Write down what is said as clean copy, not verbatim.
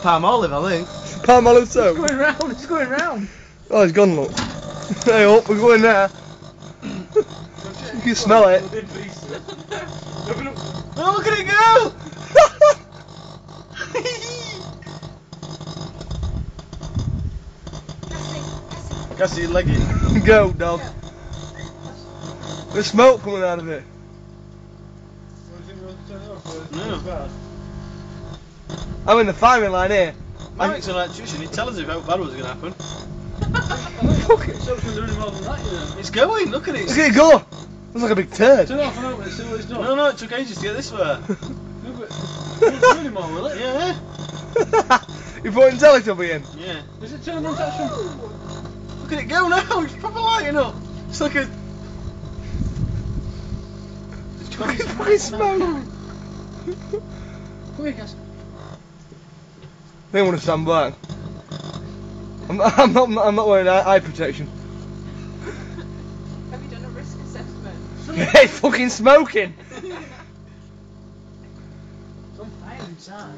Palm olive, I think. Palm olive soap. It's going round, it's going round. Oh, it's gone, look. Hey up, we're going there. You can smell it. Oh, look at it go! Cassie, you leg it. Go, dog. There's smoke coming out of it. No. I'm in the firing line here. Mike's an electrician, he'd tell us if how bad was going to happen. Fuck it. It's going, look at it. Look at it go. Looks like a big turd. Turn off and open it, see what it's done. No, it took ages to get this far. No, but it's really more, will it? Yeah. You're putting Teletubby in? Yeah. Is it turned on touch from? Look at it go now, it's proper lighting up. It's like a... Look at the fucking smoke. Come here, Cass. They want to stand back. I'm not wearing eye protection. Have you done a risk assessment? Yeah, it's fucking smoking. It's on fire inside.